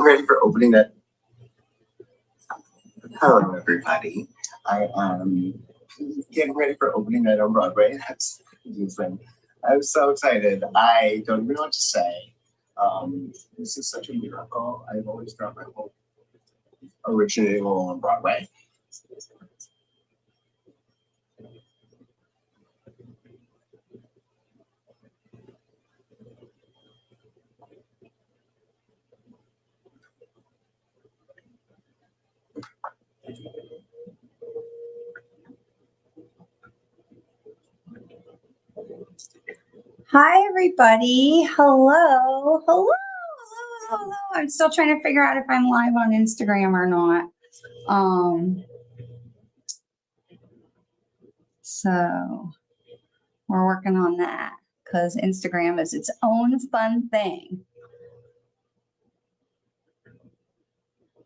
ready for opening that. Hello, everybody. I am getting ready for opening night on Broadway. That's different. I'm so excited. I don't even know what to say. This is such a miracle. I've always thought my whole originating on Broadway. Hi, everybody. Hello. Hello. Hello. I'm still trying to figure out if I'm live on Instagram or not. So we're working on that because Instagram is its own fun thing.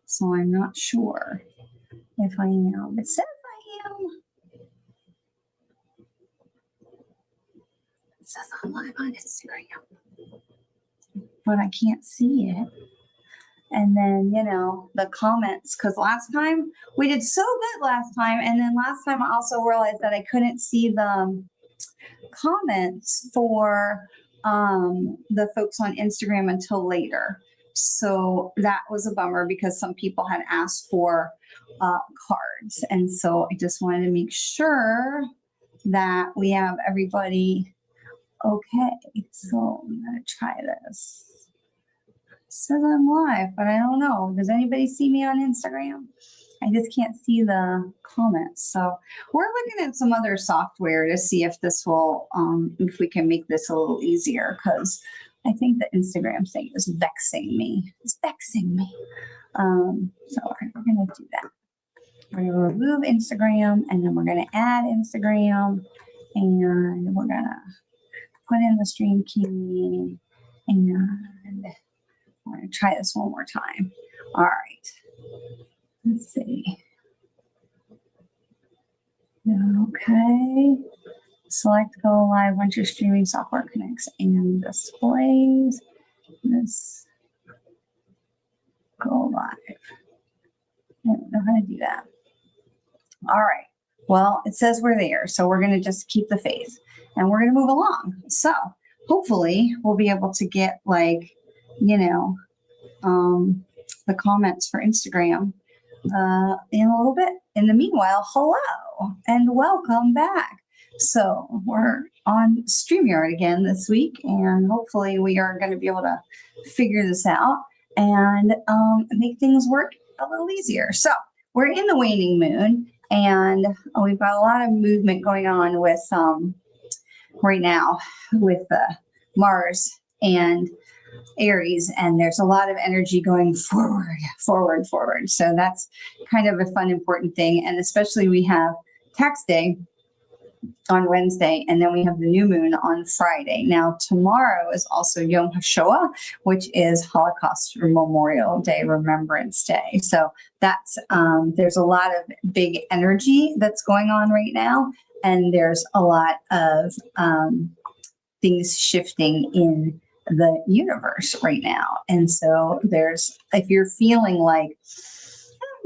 So I'm not sure if I am. It says I am. It says I'm live on Instagram, but I can't see it. And then, you know, the comments, because last time we did so good last time. And then last time I also realized that I couldn't see the comments for the folks on Instagram until later. So that was a bummer because some people had asked for cards. And so I just wanted to make sure that we have everybody okay. So I'm going to try this. It says I'm live, but I don't know. Does anybody see me on Instagram? I just can't see the comments. So we're looking at some other software to see if this will, if we can make this a little easier, because I think the Instagram thing is vexing me. It's vexing me. So we're going to do that. We're going to remove Instagram, and then we're going to add Instagram, and we're going to put in the stream key, and we're going to try this one more time. All right. Let's see. Okay. Select go live once your streaming software connects and displays. This go live. I don't know how to do that. All right. Well, it says we're there, so we're going to just keep the faith and we're going to move along. So hopefully we'll be able to get, like, you know, the comments for Instagram in a little bit. In the meanwhile, hello and welcome back. So we're on StreamYard again this week, and hopefully we are going to be able to figure this out and make things work a little easier. So we're in the waning moon, and we've got a lot of movement going on with right now with Mars and Aries, and there's a lot of energy going forward. So that's kind of a fun, important thing. And especially we have tax day on Wednesday, and then we have the new moon on Friday. Now, tomorrow is also Yom HaShoah, which is Holocaust Memorial Day, Remembrance Day. So that's, there's a lot of big energy that's going on right now. And there's a lot of things shifting in the universe right now. And so there's, if you're feeling like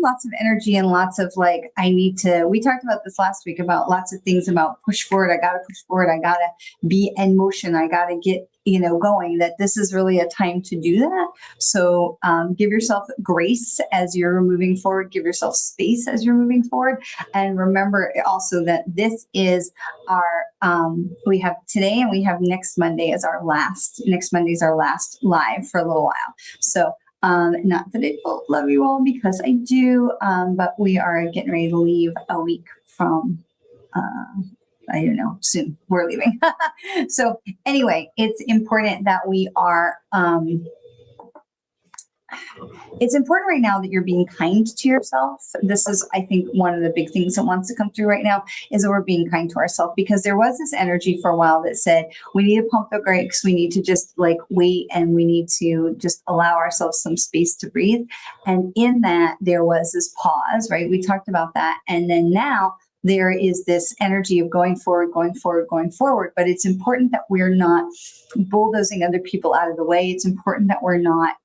lots of energy and lots of like, I need to, we talked about this last week about lots of things about push forward. I got to push forward. I got to be in motion. I got to get, you know, going, that this is really a time to do that. So give yourself grace as you're moving forward, give yourself space as you're moving forward. And remember also that this is our, we have today and we have next Monday as our last, next Monday is our last live for a little while. So not that I don't love you all, because I do, but we are getting ready to leave a week from, I don't know, soon we're leaving. So anyway, it's important that we are, it's important right now that you're being kind to yourself. This is, I think, one of the big things that wants to come through right now is that we're being kind to ourselves, because there was this energy for a while that said, we need to pump the brakes. We need to just like wait, and we need to just allow ourselves some space to breathe. And in that, there was this pause, right? We talked about that. And then now there is this energy of going forward, but it's important that we're not bulldozing other people out of the way. It's important that we're not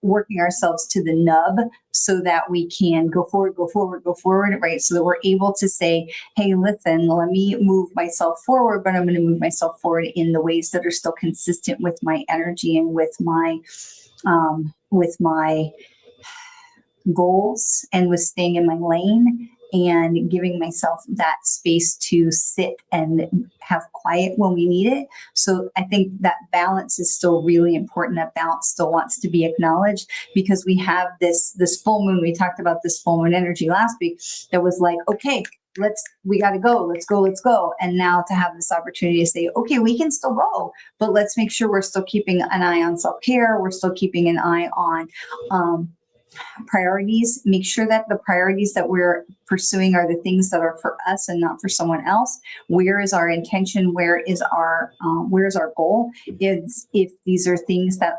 working ourselves to the nub so that we can go forward, right? So that we're able to say, hey, listen, let me move myself forward, but I'm going to move myself forward in the ways that are still consistent with my energy and with my goals and with staying in my lane and giving myself that space to sit and have quiet when we need it. So I think that balance is still really important. That balance still wants to be acknowledged, because we have this full moon. We talked about this full moon energy last week that was like, okay, we got to go. Let's go. And now to have this opportunity to say, okay, we can still go, but let's make sure we're still keeping an eye on self-care. We're still keeping an eye on, priorities. Make sure that the priorities that we're pursuing are the things that are for us and not for someone else. Where is our intention? Where's our goal? If these are things that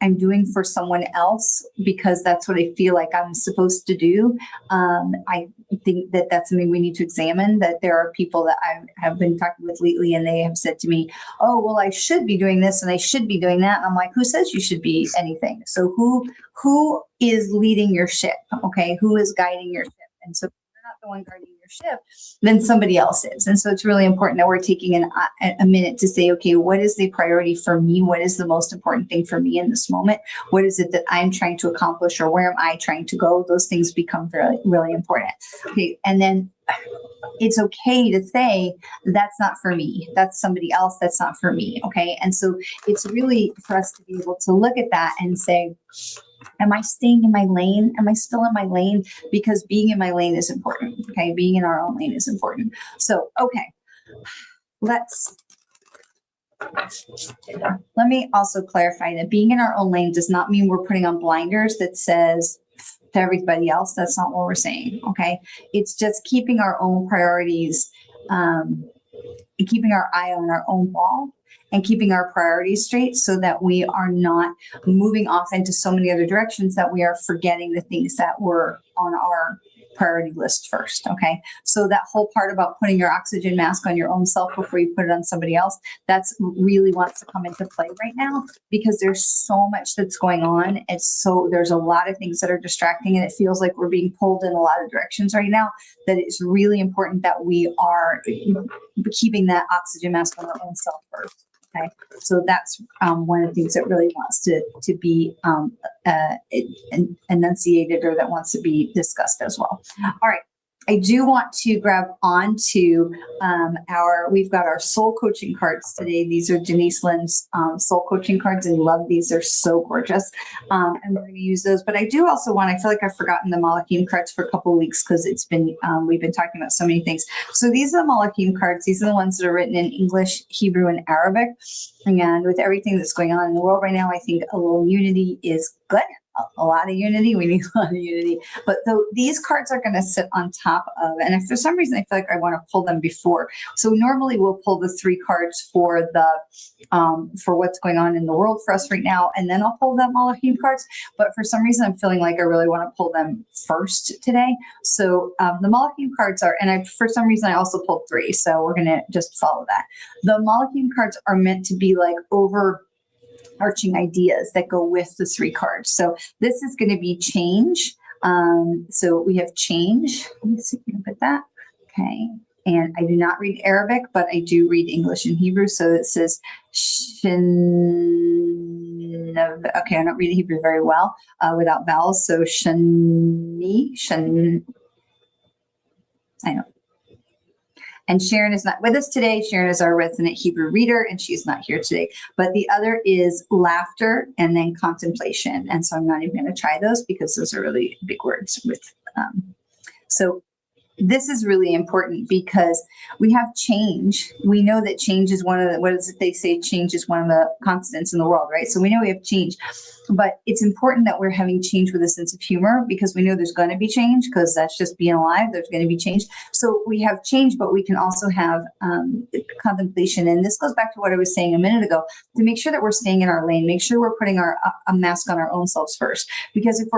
I'm doing for someone else because that's what I feel like I'm supposed to do, I think that that's something we need to examine. That there are people that I have been talking with lately, and they have said to me, oh, well, I should be doing this and I should be doing that. And I'm like, who says you should be anything? So who is leading your ship? Okay, who is guiding your ship? And so if you're not the one guiding your ship, then somebody else is. And so it's really important that we're taking a minute to say, okay, what is the priority for me? What is the most important thing for me in this moment? What is it that I'm trying to accomplish, or where am I trying to go? Those things become really, really important. Okay, and then it's okay to say, that's not for me. That's somebody else. That's not for me. Okay. And so it's really for us to be able to look at that and say, am I staying in my lane? Am I still in my lane? Because being in my lane is important. Okay. Being in our own lane is important. So, okay. Let me also clarify that being in our own lane does not mean we're putting on blinders that says to everybody else. That's not what we're saying. Okay. It's just keeping our own priorities, keeping our eye on our own ball, and keeping our priorities straight so that we are not moving off into so many other directions that we are forgetting the things that were on our priority list first. Okay. So that whole part about putting your oxygen mask on your own self before you put it on somebody else, that's really wants to come into play right now, because there's so much that's going on. And so there's a lot of things that are distracting, and it feels like we're being pulled in a lot of directions right now, that it's really important that we are keeping that oxygen mask on our own self first. Okay, so that's one of the things that really wants to be enunciated, or that wants to be discussed as well. All right. I do want to grab onto we've got our soul coaching cards today. These are Denise Lynn's soul coaching cards. I love these. They're so gorgeous. And we're going to use those. But I do also I feel like I've forgotten the Malachim cards for a couple of weeks, because it's been, we've been talking about so many things. So these are the Malachim cards. These are the ones that are written in English, Hebrew, and Arabic. And with everything that's going on in the world right now, I think a little unity is good. A lot of unity. We need a lot of unity. But these cards are going to sit on top of, and if for some reason I feel like I want to pull them before. So normally we'll pull the 3 cards for for what's going on in the world for us right now, and then I'll pull the Malachim cards. But for some reason I'm feeling like I really want to pull them first today. So the Malachim cards are, and for some reason I also pulled 3. So we're going to just follow that. The Malachim cards are meant to be like overarching ideas that go with the 3 cards. So this is going to be change. So we have change. Let me see if we can put that. Okay. And I do not read Arabic, but I do read English and Hebrew. So it says shin. Okay, I don't read Hebrew very well without vowels. So shani. I know. And Sharon is not with us today. Sharon is our resident Hebrew reader, and she's not here today. But the other is laughter and then contemplation. And so I'm not even going to try those, because those are really big words. So this is really important, because we have change. We know that change is one of the, what is it they say? Change is one of the constants in the world, right? So we know we have change, but it's important that we're having change with a sense of humor, because we know there's going to be change, because that's just being alive. There's going to be change. So we have change, but we can also have contemplation. And this goes back to what I was saying a minute ago, to make sure that we're staying in our lane, make sure we're putting a mask on our own selves first. Because if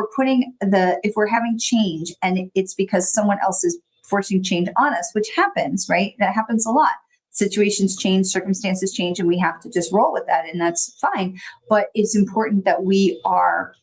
we're having change and it's because someone else is forcing change on us, which happens, right? That happens a lot. situations change, circumstances change, and we have to just roll with that, and that's fine. But it's important that we are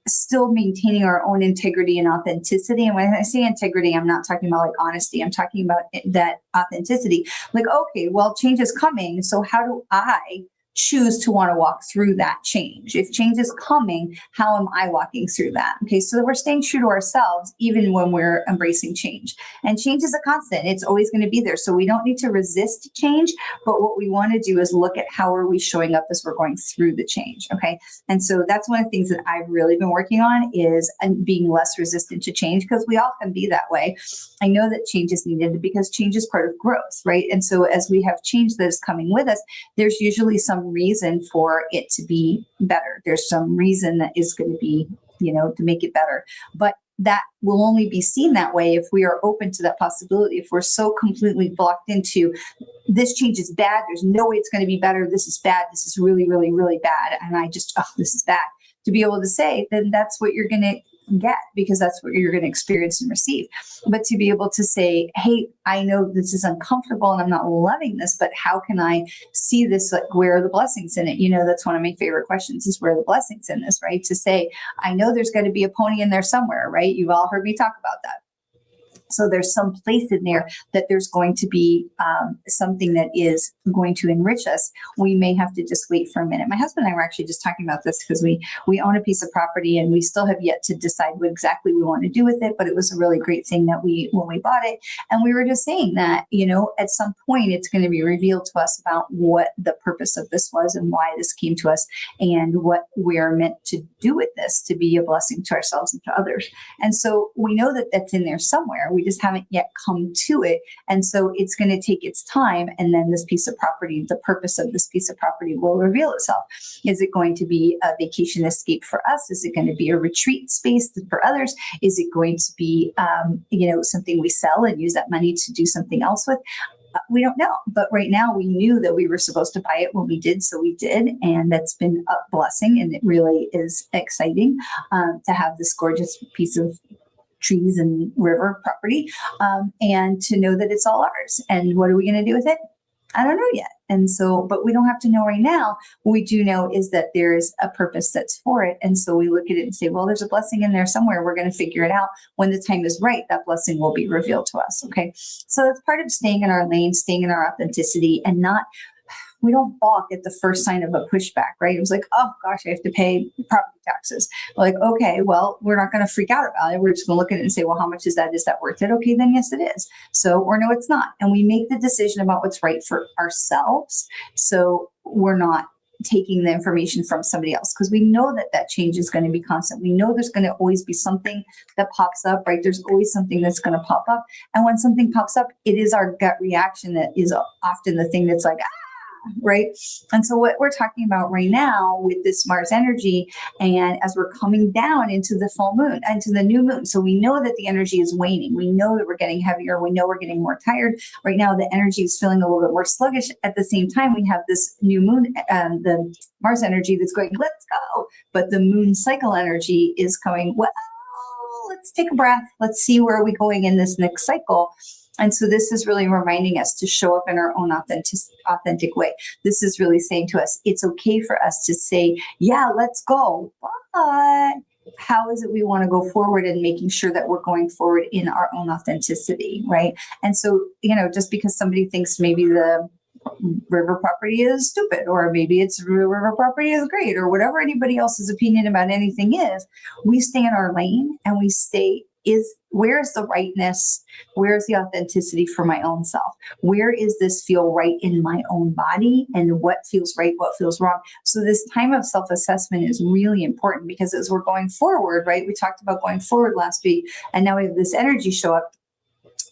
still maintaining our own integrity and authenticity. And when I say integrity, I'm not talking about like honesty. I'm talking about that authenticity. Like, okay, well, change is coming. So how do I choose to want to walk through that change? If change is coming, how am I walking through that? Okay, so we're staying true to ourselves even when we're embracing change. And change is a constant. It's always going to be there. So we don't need to resist change, but what we want to do is look at how are we showing up as we're going through the change. Okay, and so that's one of the things that I've really been working on is being less resistant to change, because we all can be that way. I know that change is needed because change is part of growth, right? And so as we have change that is coming with us, there's usually some reason for it to be better. There's some reason that is going to be, to make it better. But that will only be seen that way if we are open to that possibility. If we're so completely blocked into this change is bad, there's no way it's going to be better. This is bad. This is really, really, really bad. And this is bad. To be able to say, then that's what you're going to get, because that's what you're going to experience and receive. But to be able to say, hey, I know this is uncomfortable and I'm not loving this, but how can I see this? Like, where are the blessings in it? That's one of my favorite questions, is where are the blessings in this, right? To say, I know there's going to be a pony in there somewhere, right? You've all heard me talk about that. So there's some place in there that there's going to be something that is going to enrich us. We may have to just wait for a minute. My husband and I were actually just talking about this because we own a piece of property and we still have yet to decide what exactly we want to do with it. But it was a really great thing that when we bought it, and we were just saying that, at some point it's going to be revealed to us about what the purpose of this was and why this came to us and what we're meant to do with this to be a blessing to ourselves and to others. And so we know that that's in there somewhere. We just haven't yet come to it. And so it's going to take its time. And then this piece of property, the purpose of this piece of property will reveal itself. Is it going to be a vacation escape for us? Is it going to be a retreat space for others? Is it going to be, something we sell and use that money to do something else with? We don't know. But right now we knew that we were supposed to buy it when we did. So we did. And that's been a blessing. And it really is exciting to have this gorgeous piece of trees and river property, and to know that it's all ours. And what are we going to do with it? I don't know yet. And so, but we don't have to know right now. What we do know is that there is a purpose that's for it. And so we look at it and say, well, there's a blessing in there somewhere. We're going to figure it out. When the time is right, that blessing will be revealed to us. Okay. So that's part of staying in our lane, staying in our authenticity, and we don't balk at the first sign of a pushback, right? It was like, oh gosh, I have to pay property taxes. We're like, okay, well, we're not going to freak out about it. We're just going to look at it and say, well, how much is that? Is that worth it? Okay, then yes, it is. So, or no, it's not. And we make the decision about what's right for ourselves. So we're not taking the information from somebody else, because we know that change is going to be constant. We know there's going to always be something that pops up, right? There's always something that's going to pop up. And when something pops up, it is our gut reaction that is often the thing that's like, right? And so what we're talking about right now with this Mars energy, and as we're coming down into the full moon, into the new moon, so we know that the energy is waning. We know that we're getting heavier. We know we're getting more tired. Right now, the energy is feeling a little bit more sluggish. At the same time, we have this new moon, the Mars energy that's going, let's go. But the moon cycle energy is coming, well, let's take a breath. Let's see where are we going in this next cycle. And so this is really reminding us to show up in our own authentic way. This is really saying to us, it's okay for us to say, yeah, let's go. But how is it we want to go forward, and making sure that we're going forward in our own authenticity, right? And so, just because somebody thinks maybe the river property is stupid, or maybe it's river property is great, or whatever anybody else's opinion about anything is, we stay in our lane and we stay where's the rightness? Where's the authenticity for my own self? Where is this feel right in my own body? And what feels right? What feels wrong? So this time of self-assessment is really important, because as we're going forward, right? We talked about going forward last week, and now we have this energy show up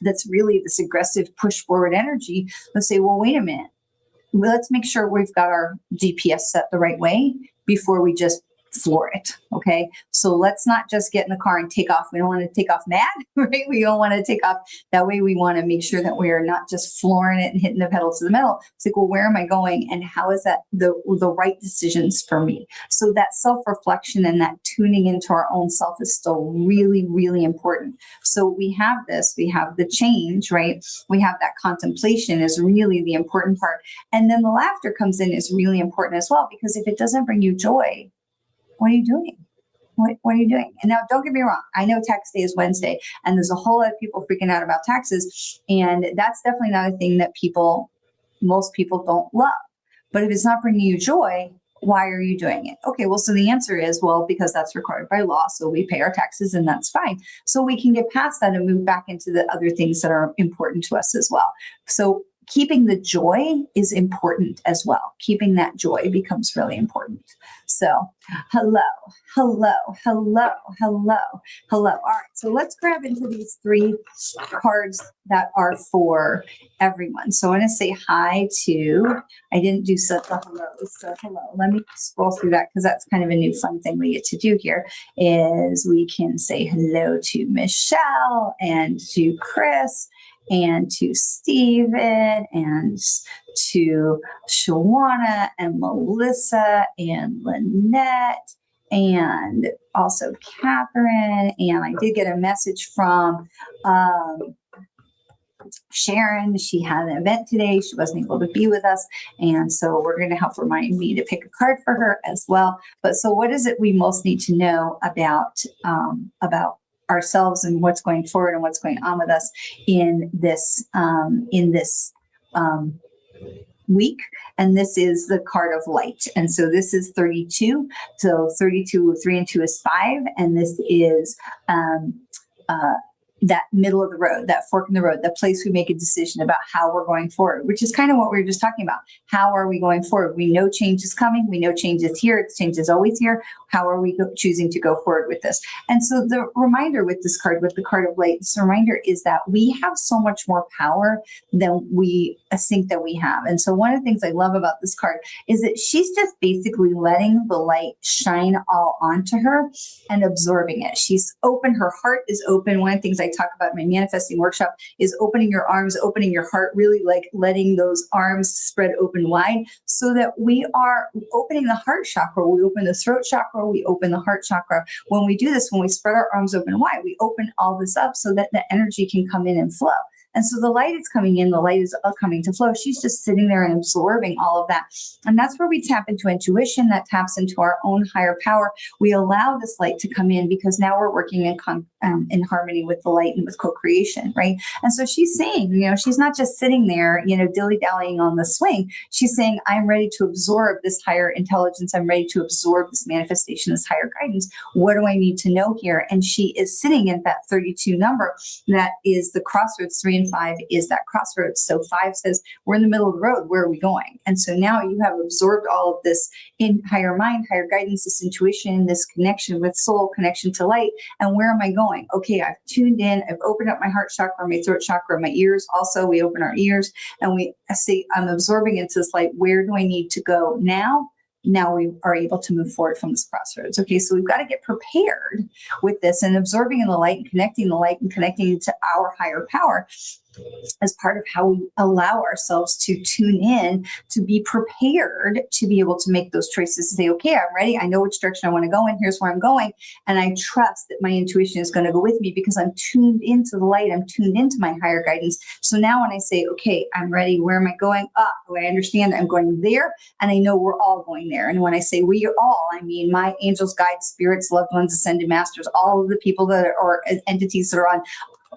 that's really this aggressive push forward energy. Let's say, well, wait a minute. Let's make sure we've got our GPS set the right way before we just floor it. Okay. So let's not just get in the car and take off. We don't want to take off mad, right? We don't want to take off that way. We want to make sure that we are not just flooring it and hitting the pedal to the metal. It's like, well, where am I going? And how is that the right decisions for me? So that self-reflection and that tuning into our own self is still really, really important. So we have this, we have the change, right? We have that contemplation is really the important part. And then the laughter comes in is really important as well, because if it doesn't bring you joy, what are you doing? What are you doing? And now, don't get me wrong. I know tax day is Wednesday, and there's a whole lot of people freaking out about taxes. And that's definitely not a thing that most people don't love. But if it's not bringing you joy, why are you doing it? Okay, well, so the answer is, well, because that's required by law. So we pay our taxes and that's fine. So we can get past that and move back into the other things that are important to us as well. So keeping the joy is important as well. Keeping that joy becomes really important. So hello. All right. So let's grab into these 3 cards that are for everyone. So I want to say hi to, I didn't do such a hello. So hello. Let me scroll through that because that's kind of a new fun thing we get to do here is we can say hello to Michelle and to Chris and to Stephen and to Shawana and Melissa and Lynette and also Catherine. And I did get a message from Sharon. She had an event today. She wasn't able to be with us. And so we're going to help remind me to pick a card for her as well. But so what is it we most need to know about ourselves and what's going forward and what's going on with us in this week? And this is the card of light. And so this is 32. So 32, 3 and 2 is 5. And this is that middle of the road, that fork in the road, the place we make a decision about how we're going forward, which is kind of what we were just talking about. How are we going forward? We know change is coming. We know change is here. Change is always here. How are we choosing to go forward with this? And so the reminder with this card, with the card of light, this reminder is that we have so much more power than we think that we have. And so one of the things I love about this card is that she's just basically letting the light shine all onto her and absorbing it. She's open. Her heart is open. One of the things I talk about in my manifesting workshop is opening your arms, opening your heart, really like letting those arms spread open wide so that we are opening the heart chakra. We open the throat chakra. We open the heart chakra. When we do this, when we spread our arms open wide, we open all this up so that the energy can come in and flow. And so the light is coming in, the light is coming to flow. She's just sitting there and absorbing all of that. And that's where we tap into intuition, that taps into our own higher power. We allow this light to come in because now we're working in harmony with the light and with co-creation, right? And so she's saying, she's not just sitting there, dilly-dallying on the swing. She's saying, I'm ready to absorb this higher intelligence. I'm ready to absorb this manifestation, this higher guidance. What do I need to know here? And she is sitting at that 32 number. That is the crossroads. 3 and 5 is that crossroads. So 5 says, we're in the middle of the road. Where are we going? And so now you have absorbed all of this in higher mind, higher guidance, this intuition, this connection with soul, connection to light. And where am I going? Okay, I've tuned in. I've opened up my heart chakra, my throat chakra, my ears. Also, we open our ears and we say, I'm absorbing into this light. Where do I need to go now? Now we are able to move forward from this crossroads. Okay, so we've got to get prepared with this and absorbing in the light and connecting to our higher power as part of how we allow ourselves to tune in, to be prepared to be able to make those choices, to say, okay, I'm ready. I know which direction I want to go in. Here's where I'm going. And I trust that my intuition is going to go with me because I'm tuned into the light. I'm tuned into my higher guidance. So now when I say, okay, I'm ready, where am I going? I understand I'm going there. And I know we're all going there. And when I say we are all, I mean my angels, guides, spirits, loved ones, ascended masters, all of the people that are, or entities that are on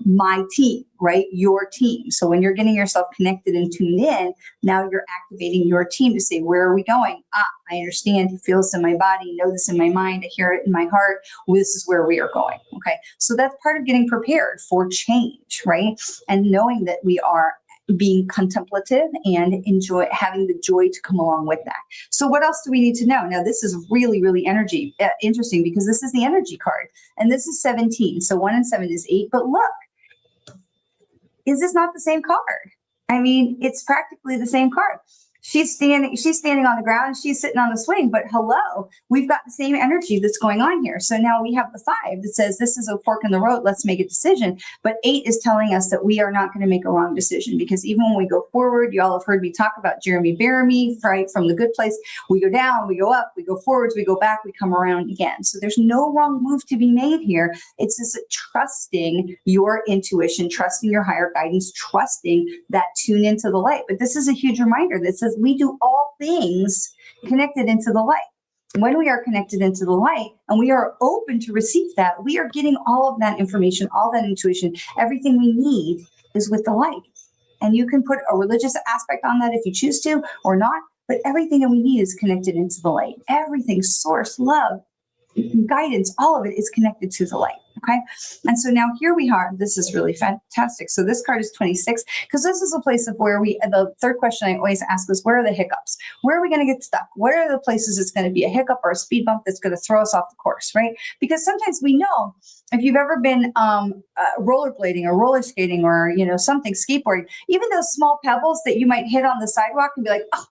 my team, right? Your team. So when you're getting yourself connected and tuned in, now you're activating your team to say, where are we going? I understand. I feel this in my body, know this in my mind, I hear it in my heart. Well, this is where we are going. Okay. So that's part of getting prepared for change, right? And knowing that we are being contemplative and having the joy to come along with that. So what else do we need to know? Now, this is really, really interesting because this is the energy card and this is 17. So 1 and 7 is 8, but look, is this not the same card? I mean, it's practically the same card. She's standing on the ground and she's sitting on the swing, but hello, we've got the same energy that's going on here. So now we have the 5 that says this is a fork in the road. Let's make a decision. But 8 is telling us that we are not going to make a wrong decision, because even when we go forward, y'all have heard me talk about Jeremy Bearimy, right? From the good place, we go down, we go up, we go forwards, we go back, we come around again. So there's no wrong move to be made here. It's just trusting your intuition, trusting your higher guidance, trusting that tune into the light. But this is a huge reminder that says we do all things connected into the light. When we are connected into the light and we are open to receive that, we are getting all of that information, all that intuition, everything we need is with the light. And you can put a religious aspect on that if you choose to or not, but everything that we need is connected into the light. Everything, source, love, guidance, all of it is connected to the light. Okay. And so now here we are. This is really fantastic. So this card is 26, because this is a place of where the third question I always ask is, where are the hiccups? Where are we going to get stuck? What are the places it's going to be a hiccup or a speed bump that's going to throw us off the course, right? Because sometimes we know, if you've ever been rollerblading or roller skating or, something, skateboarding, even those small pebbles that you might hit on the sidewalk and be like, oh,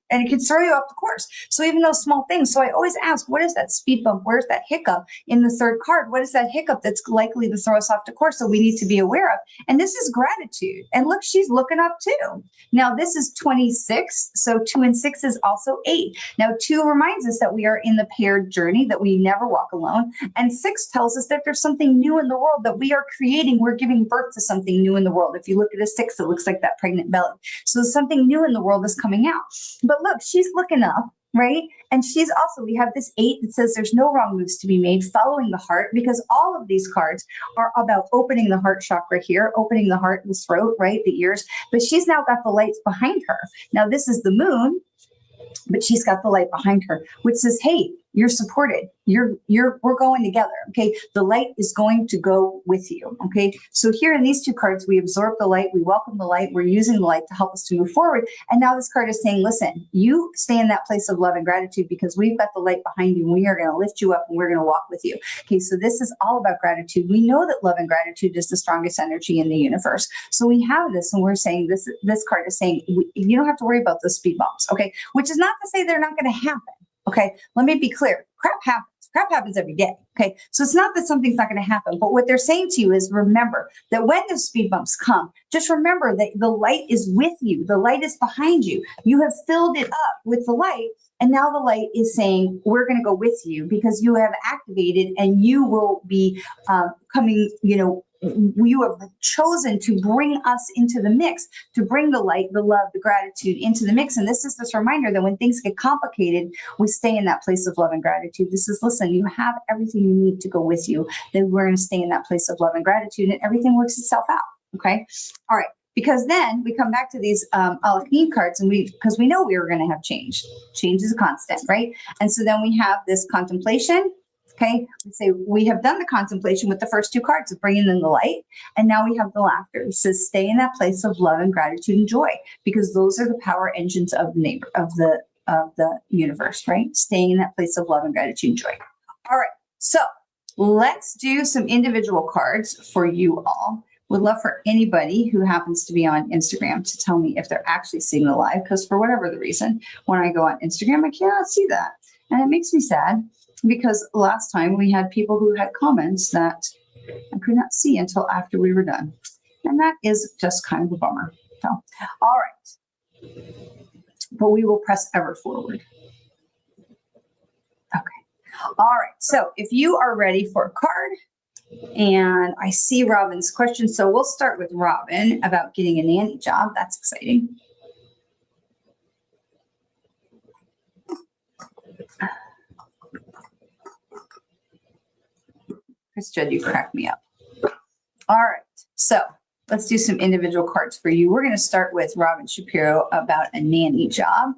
and it can throw you off the course. So even those small things. So I always ask, what is that speed bump? Where's that hiccup in the third card? What is that hiccup that's likely to throw us off the course that we need to be aware of? And this is gratitude. And look, she's looking up too. Now this is 26. So 2 and 6 is also 8. Now 2 reminds us that we are in the paired journey, that we never walk alone. And 6 tells us that there's something new in the world that we are creating. We're giving birth to something new in the world. If you look at a 6, it looks like that pregnant belly. So something new in the world is coming out. But look, she's looking up, right? And she's also, we have this 8 that says there's no wrong moves to be made, following the heart, because all of these cards are about opening the heart chakra here, opening the heart, the throat, right? The ears. But she's now got the lights behind her. Now this is the moon, but she's got the light behind her, which says, hey, you're supported. We're going together. Okay. The light is going to go with you. Okay. So here in these 2 cards, we absorb the light. We welcome the light. We're using the light to help us to move forward. And now this card is saying, listen, you stay in that place of love and gratitude, because we've got the light behind you and we are going to lift you up and we're going to walk with you. Okay. So this is all about gratitude. We know that love and gratitude is the strongest energy in the universe. So we have this, and we're saying this card is saying, you don't have to worry about those speed bumps. Okay. Which is not to say they're not going to happen. Okay, let me be clear. Crap happens. Crap happens every day. Okay, so it's not that something's not going to happen, but what they're saying to you is, remember that when the speed bumps come, just remember that the light is with you. The light is behind you. You have filled it up with the light. And now the light is saying, we're going to go with you, because you have activated and you will be coming, you have chosen to bring us into the mix, to bring the light, the love, the gratitude into the mix. And this is this reminder that when things get complicated, we stay in that place of love and gratitude. This is, listen, you have everything you need to go with you. Then we're going to stay in that place of love and gratitude, and everything works itself out. Okay. All right. Because then we come back to these Alchemy cards, and because we know we were going to have change. Change is a constant, right? And so then we have this contemplation. Okay, we say we have done the contemplation with the first 2 cards of bringing in the light, and now we have the laughter. It says stay in that place of love and gratitude and joy, because those are the power engines of the universe, right? Staying in that place of love and gratitude and joy. All right, so let's do some individual cards for you all. Would love for anybody who happens to be on Instagram to tell me if they're actually seeing the live, because for whatever the reason, when I go on Instagram, I cannot see that, and it makes me sad. Because last time we had people who had comments that I could not see until after we were done. And that is just kind of a bummer. So, all right. But we will press ever forward. Okay. All right. So if you are ready for a card, and I see Robin's question. So we'll start with Robin about getting a nanny job. That's exciting. Chris Judd, you cracked me up. All right, so let's do some individual cards for you. We're going to start with Robin Shapiro about a nanny job,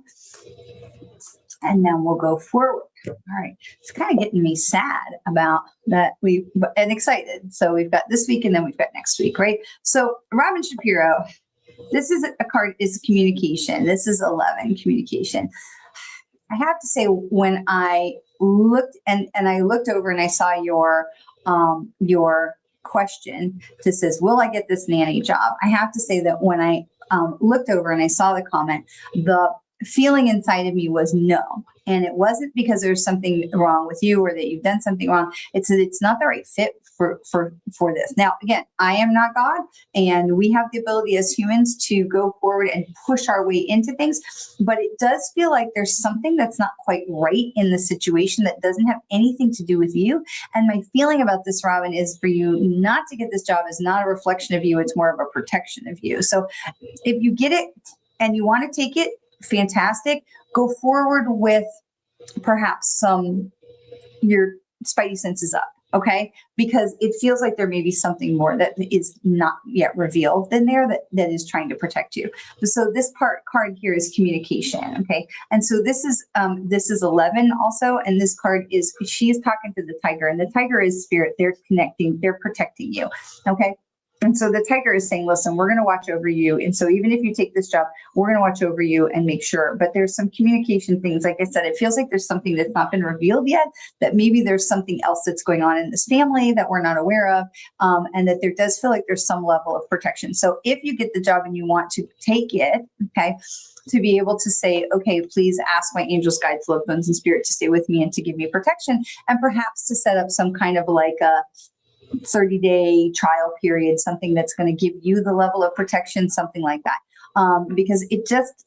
and then we'll go forward. All right, it's kind of getting me sad about that, and excited. So we've got this week, and then we've got next week, right? So Robin Shapiro, this is a card, is communication. This is 11, communication. I have to say, when I looked and I looked over and I saw your question that says, will I get this nanny job? I have to say that when I looked over and I saw the comment, the feeling inside of me was no. And it wasn't because there's something wrong with you or that you've done something wrong. It's that it's not the right fit for this. Now, again, I am not God, and we have the ability as humans to go forward and push our way into things. But it does feel like there's something that's not quite right in the situation that doesn't have anything to do with you. And my feeling about this, Robin, is for you not to get this job is not a reflection of you. It's more of a protection of you. So if you get it and you want to take it, fantastic. Go forward with perhaps your spidey senses up, okay? Because it feels like there may be something more that is not yet revealed in there that is trying to protect you. So this card here is communication, okay? And so this is 11 also, and this card is, she is talking to the tiger, and the tiger is spirit. They're connecting, they're protecting you, okay? And so the tiger is saying, listen, we're going to watch over you. And so even if you take this job, we're going to watch over you and make sure. But there's some communication things. Like I said, it feels like there's something that's not been revealed yet, that maybe there's something else that's going on in this family that we're not aware of, and that there does feel like there's some level of protection. So if you get the job and you want to take it, okay, to be able to say, okay, please ask my angels, guides, loved ones, and spirit to stay with me and to give me protection, and perhaps to set up some kind of like a 30-day trial period, something that's going to give you the level of protection, something like that. Because it just,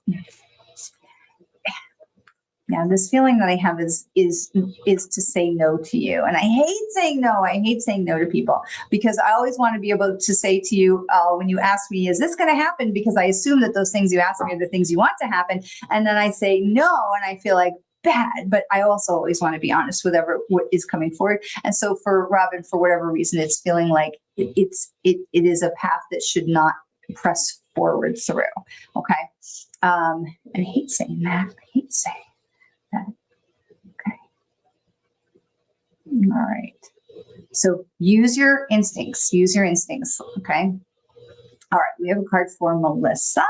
yeah, this feeling that I have is to say no to you. And I hate saying no. I hate saying no to people, because I always want to be able to say to you, when you ask me, is this going to happen? Because I assume that those things you ask me are the things you want to happen. And then I say no, and I feel like bad, but I also always want to be honest with what is coming forward. And so for Robin, for whatever reason, it's feeling like it is a path that should not press forward through. Okay. I hate saying that. I hate saying that. Okay. All right. So use your instincts. Use your instincts. Okay. All right. We have a card for Melissa,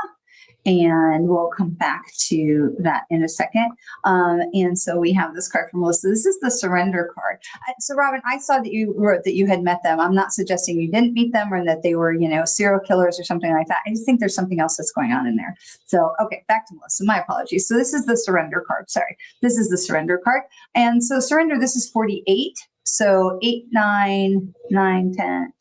and we'll come back to that in a second. And so we have this card from Melissa. This is the surrender card. So Robin, I saw that you wrote that you had met them. I'm not suggesting you didn't meet them or that they were, serial killers or something like that. I just think there's something else that's going on in there. So, okay, back to Melissa. My apologies. So this is the surrender card. Sorry. This is the surrender card. And so surrender, this is 48. So 8, 9, 9, 10,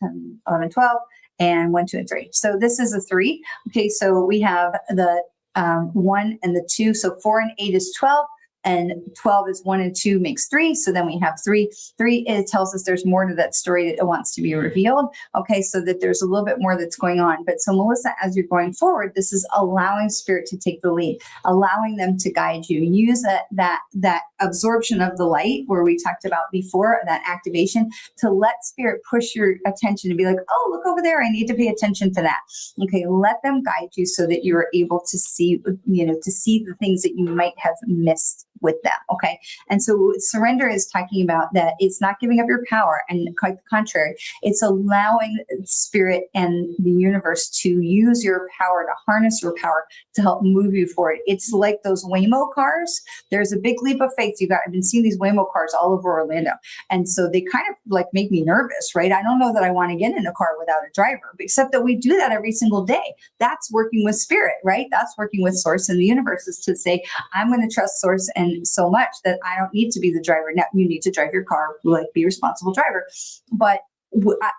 11, 12. And 1, 2, and 3. So this is a 3. Okay, so we have the 1 and the 2. So 4 and 8 is 12. And 12 is 1 and 2 makes 3. So then we have 3. 3, it tells us there's more to that story that it wants to be revealed. Okay, so that there's a little bit more that's going on. But so Melissa, as you're going forward, this is allowing spirit to take the lead, allowing them to guide you. Use that absorption of the light where we talked about before, that activation, to let spirit push your attention and be like, oh, look over there. I need to pay attention to that. Okay, let them guide you so that you're able to see, to see the things that you might have missed with them. Okay. And so surrender is talking about that it's not giving up your power, and quite the contrary, it's allowing spirit and the universe to use your power, to harness your power to help move you forward. It's like those Waymo cars. There's a big leap of faith. I've been seeing these Waymo cars all over Orlando. And so they kind of like make me nervous, right? I don't know that I want to get in a car without a driver, except that we do that every single day. That's working with spirit, right? That's working with source and the universe, is to say, I'm going to trust source and so much that I don't need to be the driver. Now, you need to drive your car, like be a responsible driver. But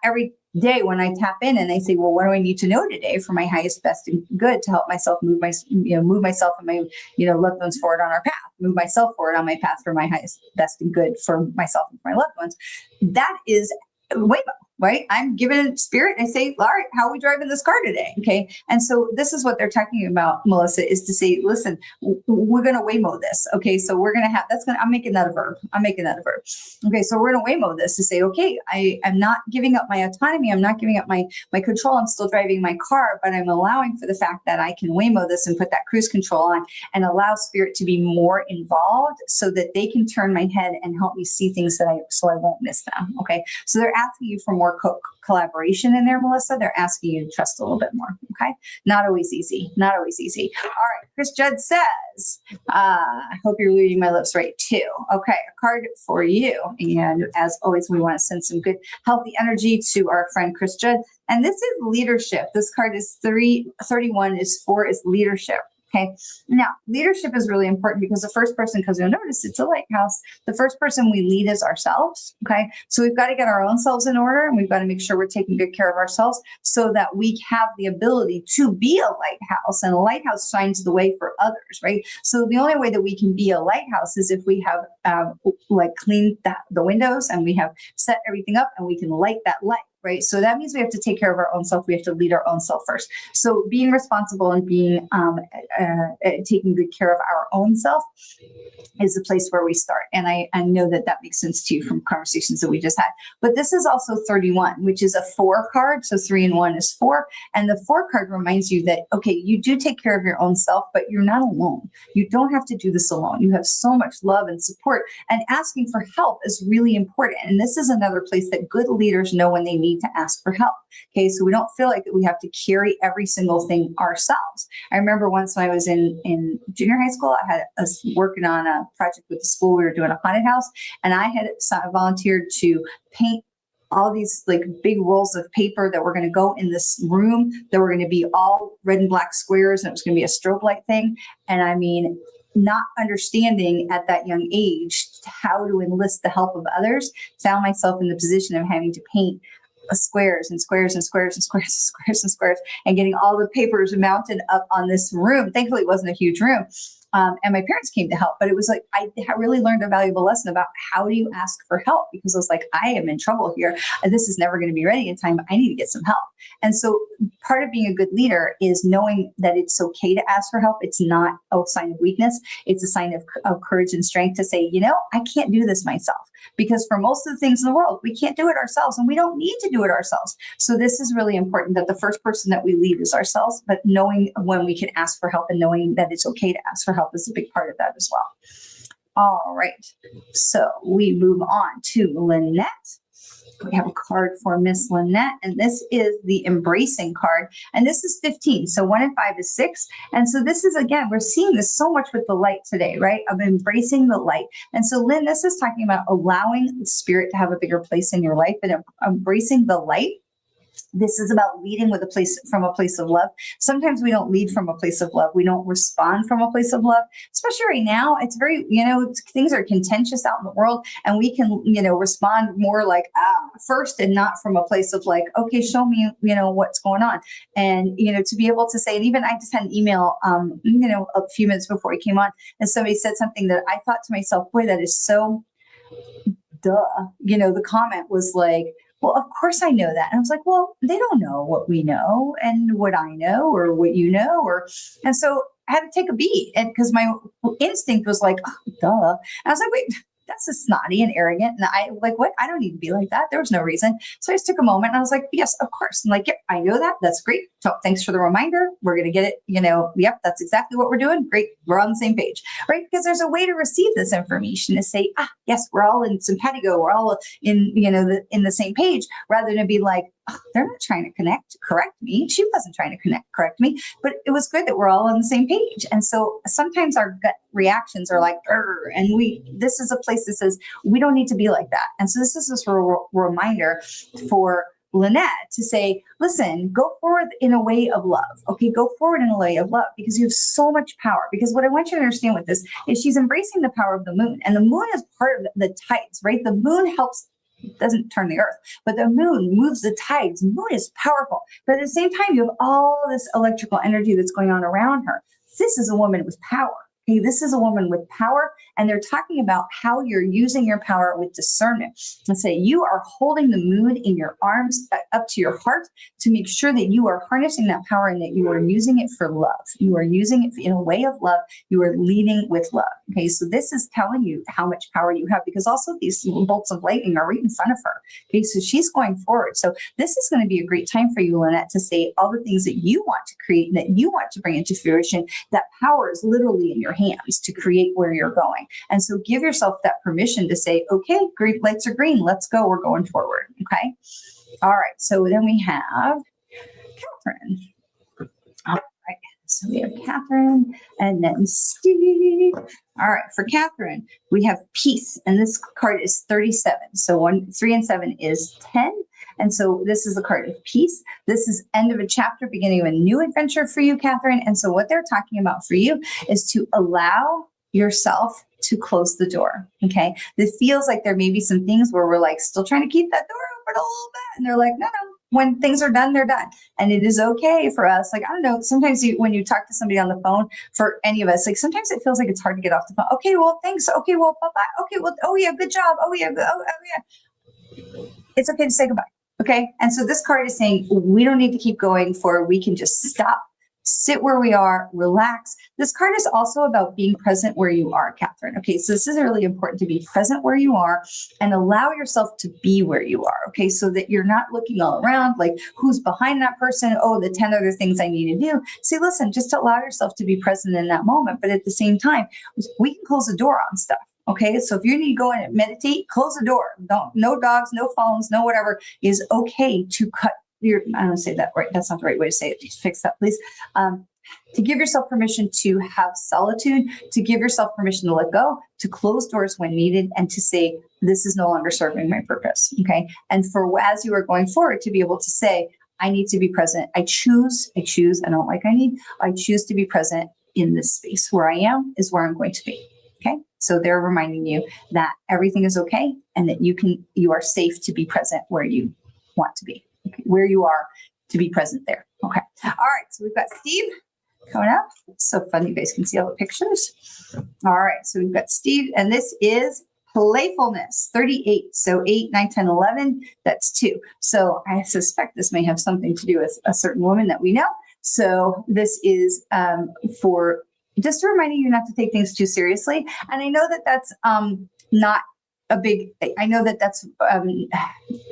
every day when I tap in and I say, well, what do I need to know today for my highest, best, and good to help myself move myself and my, loved ones forward on our path, move myself forward on my path for my highest, best, and good for myself and for my loved ones. That is Waymo, right? I'm giving it spirit and I say, all right, how are we driving this car today? Okay. And so this is what they're talking about, Melissa, is to say, listen, we're going to Waymo this. Okay. So we're going to have, I'm making that a verb. Okay. So we're going to Waymo this to say, okay, I'm not giving up my autonomy. I'm not giving up my control. I'm still driving my car, but I'm allowing for the fact that I can Waymo this and put that cruise control on and allow spirit to be more involved so that they can turn my head and help me see things so I won't miss them. Okay. So they're asking you for more collaboration in there, Melissa. They're asking you to trust a little bit more. Okay. Not always easy. All right. Chris Judd says, I hope you're reading my lips right too. Okay. A card for you. And as always, we want to send some good, healthy energy to our friend Chris Judd. And this is leadership. This card is 31 is 4 is leadership. Okay. Now, leadership is really important because the first person, because you'll notice it's a lighthouse, the first person we lead is ourselves. Okay. So we've got to get our own selves in order, and we've got to make sure we're taking good care of ourselves so that we have the ability to be a lighthouse, and a lighthouse shines the way for others, right? So the only way that we can be a lighthouse is if we have cleaned the windows, and we have set everything up, and we can light that light. Right. So that means we have to take care of our own self. We have to lead our own self first. So being responsible and being taking good care of our own self is the place where we start. And I know that makes sense to you from conversations that we just had. But this is also 31, which is a 4 card. So 3 and 1 is 4. And the 4 card reminds you that, okay, you do take care of your own self, but you're not alone. You don't have to do this alone. You have so much love and support, and asking for help is really important. And this is another place that good leaders know when they need to ask for help. Okay, so we don't feel like we have to carry every single thing ourselves. I remember once when I was in junior high school, I was working on a project with the school. We were doing a haunted house, and I had volunteered to paint all these like big rolls of paper that were going to go in this room that were going to be all red and black squares, and it was going to be a strobe light thing. And I mean, not understanding at that young age how to enlist the help of others, found myself in the position of having to paint squares and squares and squares and squares and squares and squares, and getting all the papers mounted up on this room. Thankfully, it wasn't a huge room. And my parents came to help, but it was like, I really learned a valuable lesson about how do you ask for help, because I was like, I am in trouble here. This is never going to be ready in time. I need to get some help. And so part of being a good leader is knowing that it's okay to ask for help. It's not a sign of weakness. It's a sign of courage and strength to say, I can't do this myself, because for most of the things in the world, we can't do it ourselves, and we don't need to do it ourselves. So this is really important, that the first person that we lead is ourselves, but knowing when we can ask for help and knowing that it's okay to ask for help is a big part of that as well. All right. So we move on to Lynette. We have a card for Miss Lynette, and this is the embracing card. And this is 15. So 1 and 5 is 6. And so this is, again, we're seeing this so much with the light today, right? Of embracing the light. And so Lynn, this is talking about allowing the spirit to have a bigger place in your life and embracing the light. This is about leading from a place of love. Sometimes we don't lead from a place of love. We don't respond from a place of love, especially right now. It's very, things are contentious out in the world, and we can, respond more like, first, and not from a place of like, okay, show me, what's going on. And, to be able to say, and even I just had an email, a few minutes before we came on, and somebody said something that I thought to myself, boy, that is so duh. The comment was like, well, of course I know that. And I was like, well, they don't know what we know and what I know or what you know. And so I had to take a beat, and because my instinct was like, oh, duh. And I was like, wait, that's just snotty and arrogant. And I like, what? I don't need to be like that. There was no reason. So I just took a moment and I was like, yes, of course. And like, yep, I know that. That's great. So thanks for the reminder. We're going to get it. Yep, that's exactly what we're doing. Great. We're on the same page, right? Because there's a way to receive this information to say, yes, we're all in simpatico. We're all in, in the same page, rather than be like, oh, they're not trying to correct me. She wasn't trying to correct me, but it was good that we're all on the same page. And so sometimes our gut reactions are like, and this is a place that says we don't need to be like that. And so this is just a reminder for Lynette to say, listen, go forward in a way of love. Okay, go forward in a way of love, because you have so much power. Because what I want you to understand with this is she's embracing the power of the moon, and the moon is part of the tides, right? The moon doesn't turn the earth, but the moon moves the tides. The moon is powerful, but at the same time, you have all this electrical energy that's going on around her. This is a woman with power. Okay, this is a woman with power, and they're talking about how you're using your power with discernment. And say you are holding the moon in your arms up to your heart to make sure that you are harnessing that power and that you are using it for love. You are using it in a way of love. You are leading with love. Okay, so this is telling you how much power you have, because also these bolts of lightning are right in front of her. Okay, so she's going forward. So this is going to be a great time for you, Lynette, to say all the things that you want to create and that you want to bring into fruition. That power is literally in your hands to create where you're going. And so give yourself that permission to say, okay, green lights are green. Let's go. We're going forward. Okay. All right. So then we have Catherine. All right. So we have Catherine and then Steve. All right. For Catherine, we have peace. And this card is 37. So 1, 3, and 7 is 10. And so this is the card of peace. This is end of a chapter, beginning of a new adventure for you, Catherine. And so what they're talking about for you is to allow yourself to close the door. Okay. This feels like there may be some things where we're like still trying to keep that door open a little bit. And they're like, no, when things are done, they're done. And it is okay for us. Like, I don't know, sometimes when you talk to somebody on the phone, for any of us, like sometimes it feels like it's hard to get off the phone. Okay, well, thanks. Okay, well, bye-bye. Okay, well, oh yeah, good job. Oh yeah, oh yeah. It's okay to say goodbye. Okay. And so this card is saying we don't need to keep going forward. We can just stop, sit where we are, relax. This card is also about being present where you are, Catherine. Okay, so this is really important to be present where you are and allow yourself to be where you are. Okay, so that you're not looking all around like who's behind that person. Oh, the 10 other things I need to do. See, listen, just allow yourself to be present in that moment. But at the same time, we can close the door on stuff. Okay, so if you need to go in and meditate, close the door. No dogs, no phones, no whatever. Is okay to cut I don't say that right. That's not the right way to say it. Just fix that, please. To give yourself permission to have solitude, to give yourself permission to let go, to close doors when needed, and to say, this is no longer serving my purpose. Okay. And for as you are going forward, to be able to say, I need to be present. I choose, I don't like I need, I choose to be present in this space. Where I am is where I'm going to be. Okay. So they're reminding you that everything is okay and that you are safe to be present where you want to be. Okay, where you are to be present there. Okay. All right. So we've got Steve coming up. It's so fun. You guys can see all the pictures. All right. So we've got Steve, and this is playfulness, 38. So 8, 9, 10, 11, that's 2. So I suspect this may have something to do with a certain woman that we know. So this is for just reminding you not to take things too seriously. And I know that that's not a big, I know that that's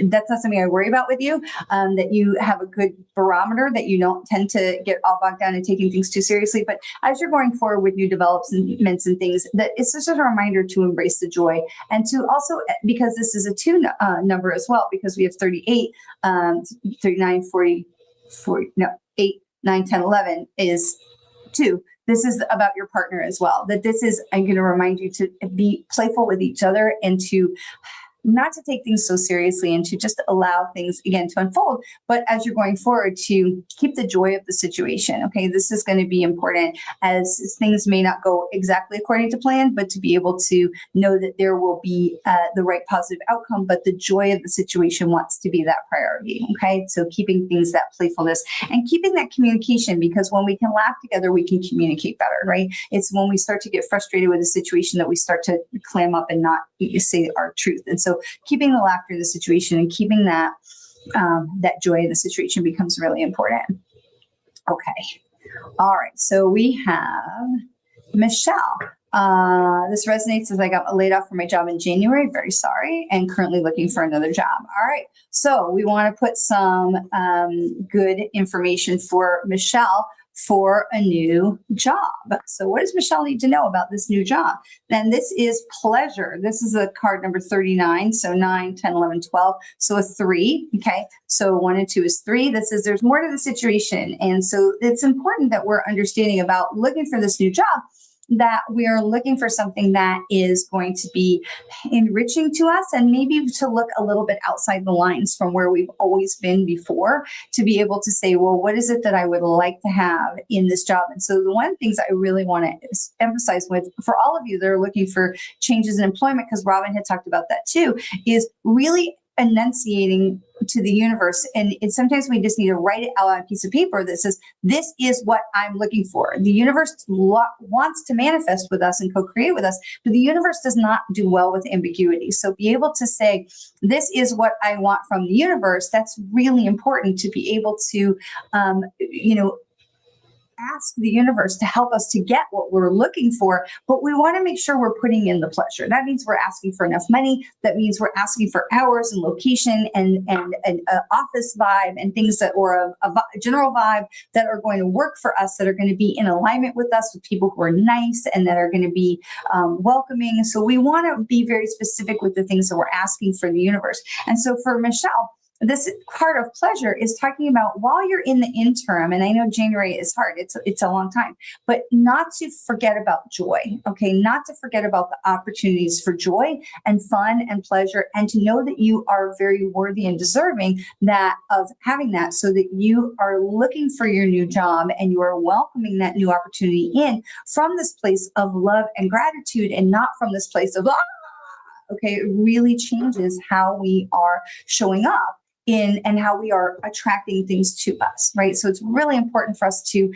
not something I worry about with you, that you have a good barometer, that you don't tend to get all bogged down in taking things too seriously. But as you're going forward with new developments and things, that it's just a reminder to embrace the joy and to also, because this is a 2 number as well, because we have 38, 39, 40, 8, 9, 10, 11 is 2. This is about your partner as well, that this is, I'm going to remind you to be playful with each other and to not to take things so seriously and to just allow things again to unfold. But as you're going forward, to keep the joy of the situation. Okay, this is going to be important as things may not go exactly according to plan, but to be able to know that there will be the right positive outcome, but the joy of the situation wants to be that priority. Okay, so keeping things, that playfulness and keeping that communication, because when we can laugh together, we can communicate better, right? It's when we start to get frustrated with a situation that we start to clam up and not say our truth. And so keeping the laughter in the situation and keeping that that joy in the situation becomes really important. Okay. All right. So we have Michelle. This resonates as I got laid off from my job in January. Very sorry. And currently looking for another job. All right. So we want to put some good information for Michelle for a new job. So what does Michelle need to know about this new job? Then this is pleasure. This is a card number 39. So 9, 10, 11, 12. So a 3. Okay. So 1 and 2 is 3. This is, there's more to the situation. And so it's important that we're understanding about looking for this new job, that we are looking for something that is going to be enriching to us and maybe to look a little bit outside the lines from where we've always been before, to be able to say, well, what is it that I would like to have in this job? And so the one of the things I really want to emphasize with, for all of you that are looking for changes in employment, because Robin had talked about that too, is really enunciating to the universe. And sometimes we just need to write it out on a piece of paper that says, this is what I'm looking for. The universe wants to manifest with us and co-create with us, but the universe does not do well with ambiguity. So be able to say, this is what I want from the universe. That's really important, to be able to, ask the universe to help us to get what we're looking for, but we want to make sure we're putting in the pleasure. That means we're asking for enough money. That means we're asking for hours and location and an office vibe and things that, or a general vibe that are going to work for us, that are going to be in alignment with us, with people who are nice and that are going to be welcoming. So we want to be very specific with the things that we're asking for the universe. And so for Michelle, this part of pleasure is talking about while you're in the interim, and I know January is hard, it's a long time, but not to forget about joy, okay? Not to forget about the opportunities for joy and fun and pleasure, and to know that you are very worthy and deserving that of having that, so that you are looking for your new job and you are welcoming that new opportunity in from this place of love and gratitude, and not from this place of, okay? It really changes how we are showing up in and how we are attracting things to us, right? So it's really important for us to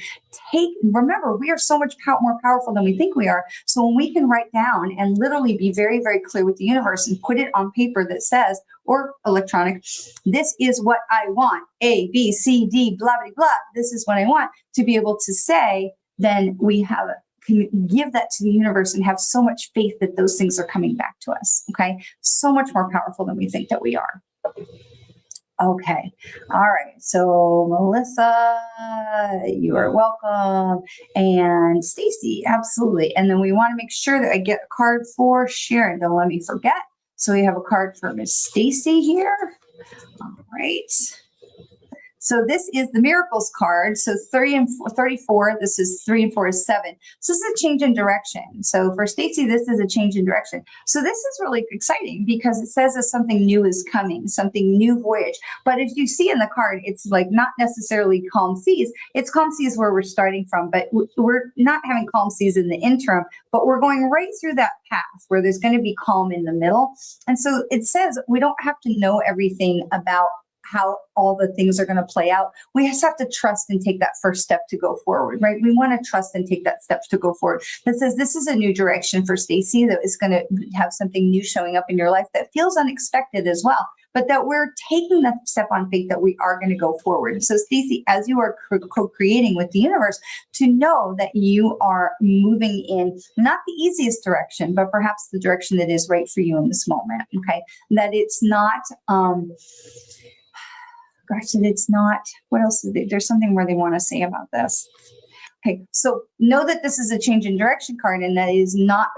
remember, we are so much more powerful than we think we are. So when we can write down and literally be very, very clear with the universe and put it on paper that says, or electronic, this is what I want, A, B, C, D, blah, blah, blah, this is what I want, to be able to say, then we can give that to the universe and have so much faith that those things are coming back to us, okay? So much more powerful than we think that we are. Okay. All right. So Melissa, you are welcome. And Stacy, absolutely. And then we want to make sure that I get a card for Sharon. Don't let me forget. So we have a card for Miss Stacy here. All right. So this is the miracles card. So 30 and 34, this is 3 and 4 is 7. So this is a change in direction. So for Stacy, this is a change in direction. So this is really exciting because it says that something new is coming, something new voyage. But if you see in the card, it's like not necessarily calm seas. It's calm seas where we're starting from, but we're not having calm seas in the interim, but we're going right through that path where there's going to be calm in the middle. And so it says we don't have to know everything about how all the things are going to play out. We just have to trust and take that first step to go forward, right? We want to trust and take that step to go forward. That says this is a new direction for Stacy, that is going to have something new showing up in your life that feels unexpected as well, but that we're taking that step on faith that we are going to go forward. So Stacy, as you are co-creating with the universe, to know that you are moving in not the easiest direction, but perhaps the direction that is right for you in this moment, okay? That it's not, and it's not, what else? There's something where they want to say about this. Okay, so know that this is a change in direction card, and that is not,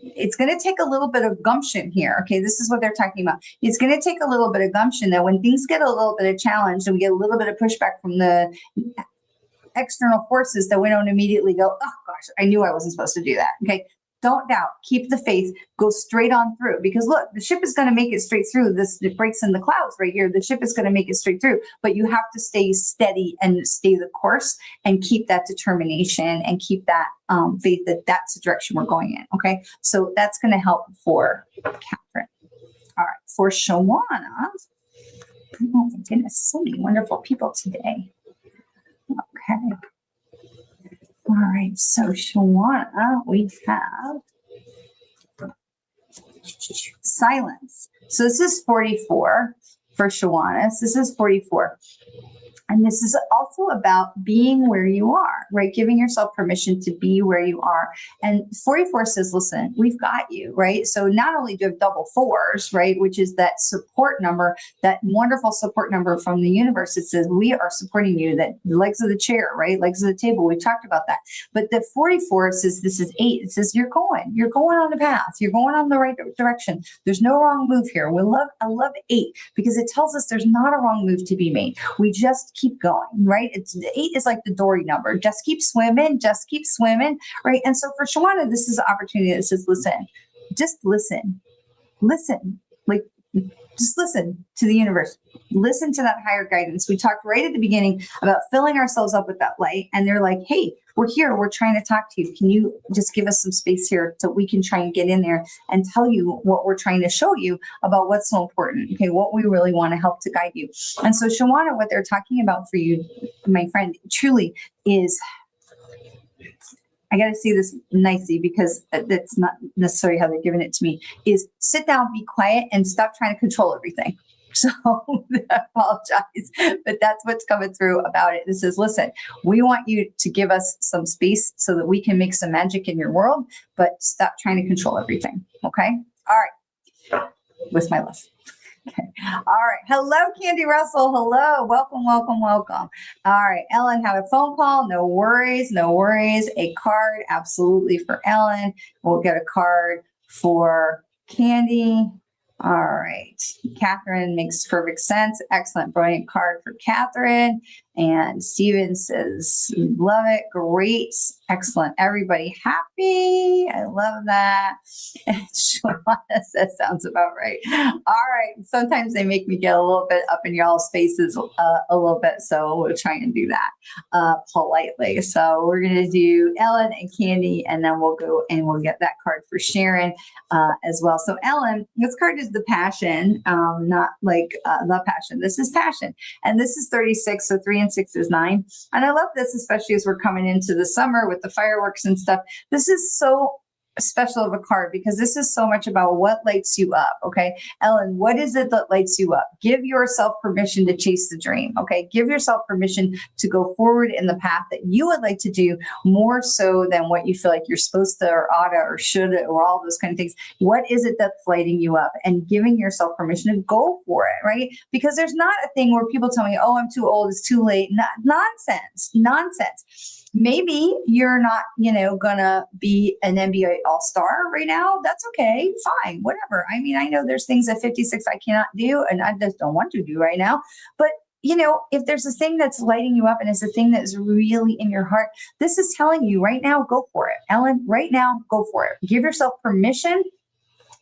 it's going to take a little bit of gumption here. Okay, this is what they're talking about. It's going to take a little bit of gumption, that when things get a little bit of challenge and we get a little bit of pushback from the external forces, that we don't immediately go, oh gosh, I knew I wasn't supposed to do that. Okay, don't doubt, keep the faith, go straight on through, because look, the ship is going to make it straight through. It breaks in the clouds right here. The ship is going to make it straight through, but you have to stay steady and stay the course and keep that determination and keep that faith that that's the direction we're going in. Okay, so that's going to help for Catherine. All right, for Shawana, oh my goodness, so many wonderful people today. Okay. All right, so Shawana, we have silence. So this is 44 for Shawana. So this is 44. And this is also about being where you are, right? Giving yourself permission to be where you are. And 44 says, listen, we've got you, right? So not only do you have double fours, right? Which is that support number, that wonderful support number from the universe. It says, we are supporting you, that legs of the chair, right? Legs of the table. We talked about that. But the 44 says, this is 8. It says, you're going on the path. You're going on the right direction. There's no wrong move here. I love 8 because it tells us there's not a wrong move to be made. We just keep going, right? 8 is like the Dory number. Just keep swimming, right? And so for Shawana, this is an opportunity that says, listen, just listen, like just listen to the universe. Listen to that higher guidance. We talked right at the beginning about filling ourselves up with that light. And they're like, hey, we're here. We're trying to talk to you. Can you just give us some space here so we can try and get in there and tell you what we're trying to show you about what's so important? Okay, what we really want to help to guide you. And so Shawana, what they're talking about for you, my friend, truly is, I got to see this nicely because that's not necessarily how they're giving it to me, is sit down, be quiet, and stop trying to control everything. So I apologize, but that's what's coming through about it. This is, listen, we want you to give us some space so that we can make some magic in your world, but stop trying to control everything. Okay. All right. With my love. Okay. All right. Hello, Candy Russell. Hello. Welcome. All right. Ellen had a phone call. No worries. A card. Absolutely for Ellen. We'll get a card for Candy. All right. Catherine makes perfect sense. Excellent, brilliant card for Catherine. And Steven says, love it. Great. Excellent. Everybody happy. I love that. And Shawana says, sounds about right. All right. Sometimes they make me get a little bit up in y'all's faces a little bit. So we'll try and do that politely. So we're going to do Ellen and Candy, and then we'll go and we'll get that card for Sharon as well. So Ellen, this card is the passion, not like the passion. This is passion. And this is 36. So 3 and 6 is 9. And I love this, especially as we're coming into the summer with the fireworks and stuff. This is so special of a card because this is so much about what lights you up. Okay. Ellen, what is it that lights you up? Give yourself permission to chase the dream. Okay. Give yourself permission to go forward in the path that you would like to do more so than what you feel like you're supposed to or oughta or should or all those kind of things. What is it that's lighting you up and giving yourself permission to go for it? Right. Because there's not a thing where people tell me, oh, I'm too old. It's too late. Nonsense. Maybe you're not, gonna be an NBA all-star right now. That's okay. Fine. Whatever. I mean, I know there's things at 56 I cannot do and I just don't want to do right now. But, if there's a thing that's lighting you up and it's a thing that is really in your heart, this is telling you right now, go for it. Ellen, right now, go for it. Give yourself permission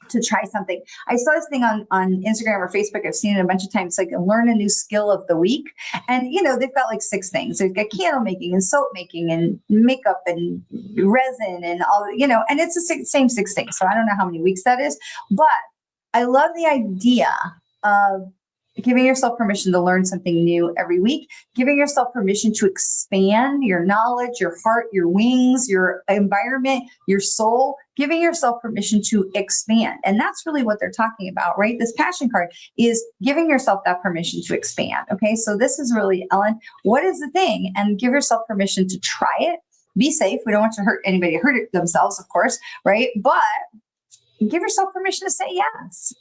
to try something. I saw this thing on Instagram or Facebook. I've seen it a bunch of times, like learn a new skill of the week. And, they've got like 6 things. They've got candle making and soap making and makeup and resin and all, and it's the same 6 things. So I don't know how many weeks that is, but I love the idea of giving yourself permission to learn something new every week, giving yourself permission to expand your knowledge, your heart, your wings, your environment, your soul, giving yourself permission to expand. And that's really what they're talking about, right? This passion card is giving yourself that permission to expand. Okay. So this is really, Ellen, what is the thing? And give yourself permission to try it. Be safe. We don't want to hurt anybody, hurt themselves, of course, right? But give yourself permission to say yes.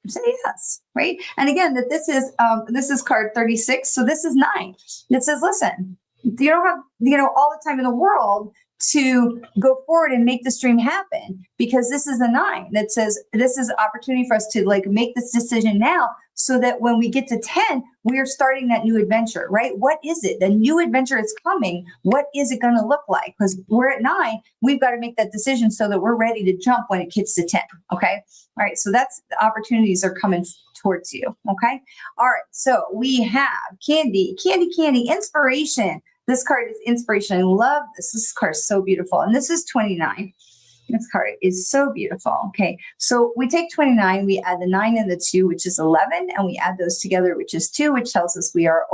Say yes, right? And again, that this is card 36. So this is 9. It says, listen, you don't have, all the time in the world to go forward and make this dream happen, because this is a 9 that says this is an opportunity for us to make this decision now so that when we get to 10, we are starting that new adventure, right? What is it? The new adventure is coming. What is it going to look like? Because we're at 9, we've got to make that decision so that we're ready to jump when it gets to 10. Okay. All right. So that's the opportunities are coming towards you. Okay. All right. So we have Candy, inspiration. This card is inspiration. I love this. This card is so beautiful. And this is 29. This card is so beautiful. Okay. So we take 29, we add the 9 and the 2, which is 11, and we add those together, which is 2, which tells us we are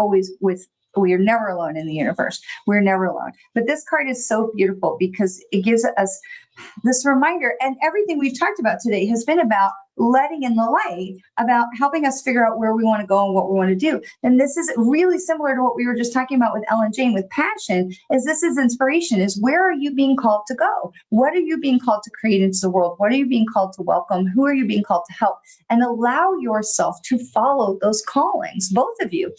never alone in the universe. We're never alone. But this card is so beautiful because it gives us this reminder, and everything we've talked about today has been about letting in the light, about helping us figure out where we want to go and what we want to do. And this is really similar to what we were just talking about with Ellen Jane with passion, is this is inspiration, is where are you being called to go? What are you being called to create into the world? What are you being called to welcome? Who are you being called to help? And allow yourself to follow those callings, both of you.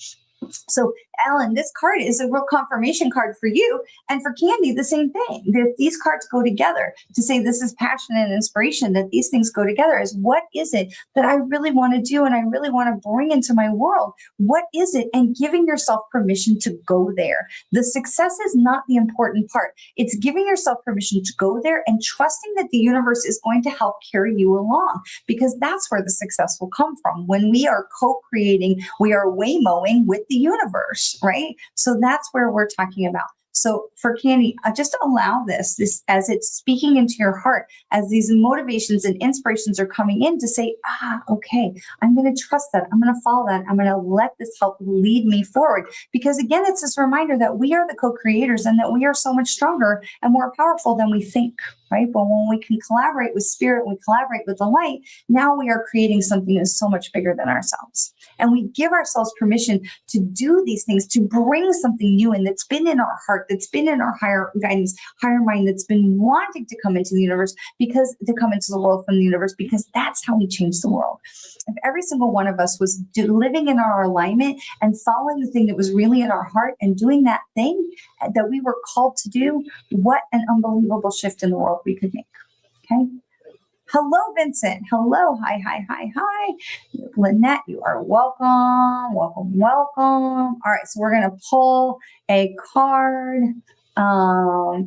So, Ellen, this card is a real confirmation card for you. And for Candy, the same thing. That these cards go together to say this is passion and inspiration, that these things go together is what is it that I really want to do and I really want to bring into my world? What is it? And giving yourself permission to go there. The success is not the important part. It's giving yourself permission to go there and trusting that the universe is going to help carry you along, because that's where the success will come from. When we are co-creating, we are waymoing with the universe, right? So that's where we're talking about. So for Candy, just allow this as it's speaking into your heart, as these motivations and inspirations are coming in to say, okay, I'm going to trust that. I'm going to follow that. I'm going to let this help lead me forward. Because again, it's this reminder that we are the co-creators and that we are so much stronger and more powerful than we think, right? But when we can collaborate with spirit, we collaborate with the light, now we are creating something that's so much bigger than ourselves. And we give ourselves permission to do these things, to bring something new in that's been in our heart, that's been in our higher guidance, higher mind, that's been wanting to come into the universe, because to come into the world from the universe, because that's how we change the world. If every single one of us was living in our alignment and following the thing that was really in our heart and doing that thing that we were called to do, what an unbelievable shift in the world we could make. Okay. Hello, Vincent. Hello. Hi, hi, hi, hi. Lynette, you are welcome. Welcome, welcome. All right, so we're going to pull a card.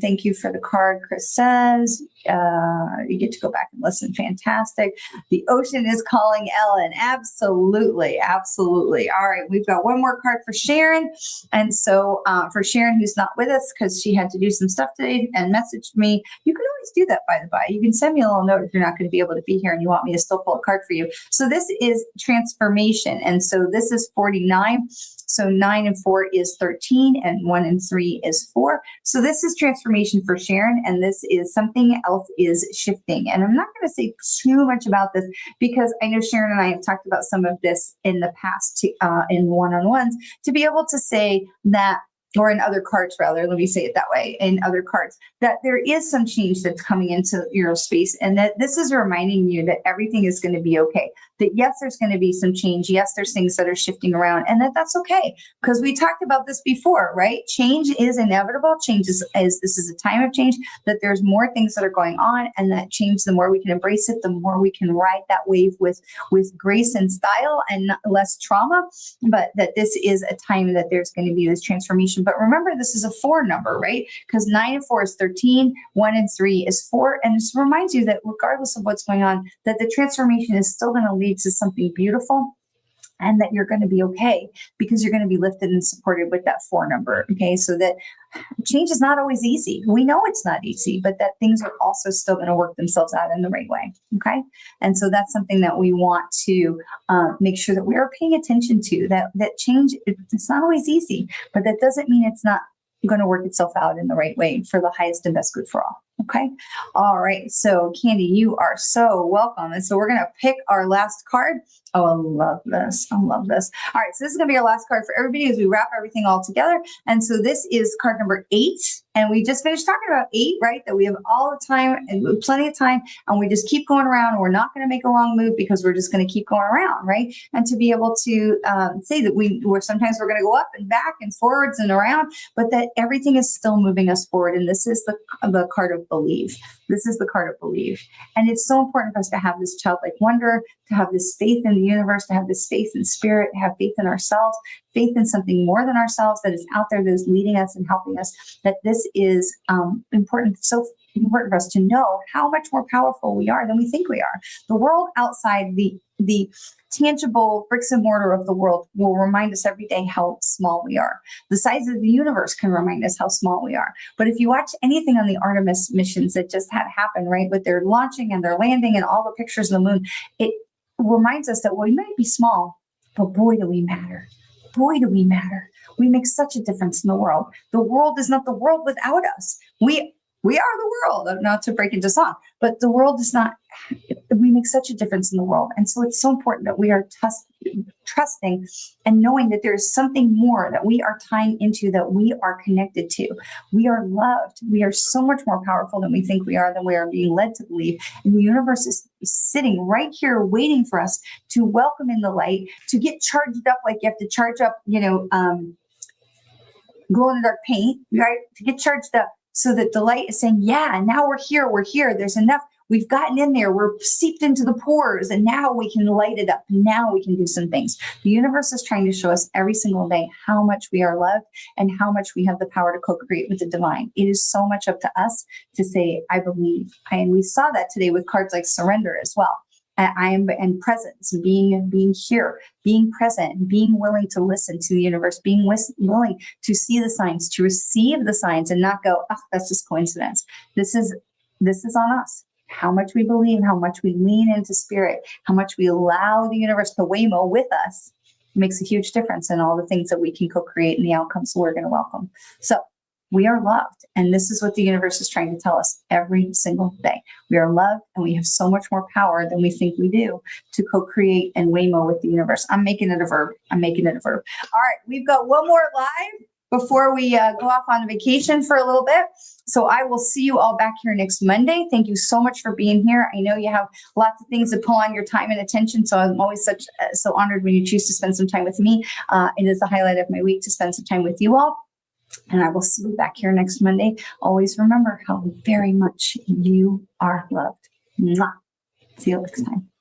Thank you for the card, Chris says. You get to go back and listen. Fantastic. The ocean is calling Ellen. Absolutely. Absolutely. All right. We've got one more card for Sharon. And so for Sharon, who's not with us because she had to do some stuff today and messaged me, you can always do that, by the by. You can send me a little note if you're not going to be able to be here and you want me to still pull a card for you. So this is transformation. And so this is 49. So 9 and 4 is 13 and 1 and 3 is 4. So this is transformation for Sharon, and this is something else is shifting. And I'm not going to say too much about this because I know Sharon and I have talked about some of this in the past in one-on-ones, to be able to say that, or in other cards rather, let me say it that way, in other cards, that there is some change that's coming into your space, and that this is reminding you that everything is going to be okay. That yes, there's going to be some change. Yes, there's things that are shifting around, and that's okay, because we talked about this before, right? Change is inevitable. Change is this is a time of change, that there's more things that are going on, and that change, the more we can embrace it, the more we can ride that wave with grace and style and less trauma. But that this is a time that there's going to be this transformation. But remember, this is a 4 number, right? Because 9 and 4 is 13, 1 and 3 is 4. And this reminds you that regardless of what's going on, that the transformation is still going to lead to something beautiful, and that you're going to be okay because you're going to be lifted and supported with that 4 number. Okay. So that change is not always easy. We know it's not easy, but that things are also still going to work themselves out in the right way. Okay. And so that's something that we want to make sure that we are paying attention to, that change, it's not always easy, but that doesn't mean it's not going to work itself out in the right way for the highest and best good for all. Okay. All right. So Candy, you are so welcome. And so we're going to pick our last card. Oh, I love this. I love this. All right. So this is going to be our last card for everybody as we wrap everything all together. And so this is card number 8. And we just finished talking about 8, right? That we have all the time and plenty of time, and we just keep going around. And we're not going to make a wrong move because we're just going to keep going around, right? And to be able to say that we're sometimes we're going to go up and back and forwards and around, but that everything is still moving us forward. And this is the card of believe. This is the card of believe. And it's so important for us to have this childlike wonder, to have this faith in the universe, to have this faith in spirit, to have faith in ourselves, faith in something more than ourselves that is out there, that is leading us and helping us, that this is important. So important for us to know how much more powerful we are than we think we are. The world outside, the tangible bricks and mortar of the world, will remind us every day how small we are. The size of the universe can remind us how small we are. But if you watch anything on the Artemis missions that just had happened, right, with their launching and their landing and all the pictures of the moon, it reminds us that we might be small, but boy, do we matter. Boy, do we matter. We make such a difference in the world. The world is not the world without us. We are the world, not to break into song, but the world is not, we make such a difference in the world. And so it's so important that we are trusting and knowing that there's something more that we are tying into, that we are connected to. We are loved. We are so much more powerful than we think we are, than we are being led to believe. And the universe is sitting right here waiting for us to welcome in the light, to get charged up like you have to charge up, glow in the dark paint, right? To get charged up so that the light is saying, yeah, now we're here. There's enough. We've gotten in there. We're seeped into the pores, and now we can light it up. Now we can do some things. The universe is trying to show us every single day how much we are loved and how much we have the power to co-create with the divine. It is so much up to us to say, I believe. And we saw that today with cards like surrender as well. And presence, being here, being present, being willing to listen to the universe, being willing to see the signs, to receive the signs, and not go, oh, that's just coincidence. This is on us. How much we believe, how much we lean into spirit, how much we allow the universe to waymo with us makes a huge difference in all the things that we can co-create and the outcomes we're going to welcome. So we are loved. And this is what the universe is trying to tell us every single day. We are loved, and we have so much more power than we think we do to co-create and waymo with the universe. I'm making it a verb. All right. We've got one more live before we go off on vacation for a little bit. So I will see you all back here next Monday. Thank you so much for being here. I know you have lots of things that pull on your time and attention. So I'm always so honored when you choose to spend some time with me. It is the highlight of my week to spend some time with you all. And I will see you back here next Monday. Always remember how very much you are loved. Mwah. See you next time.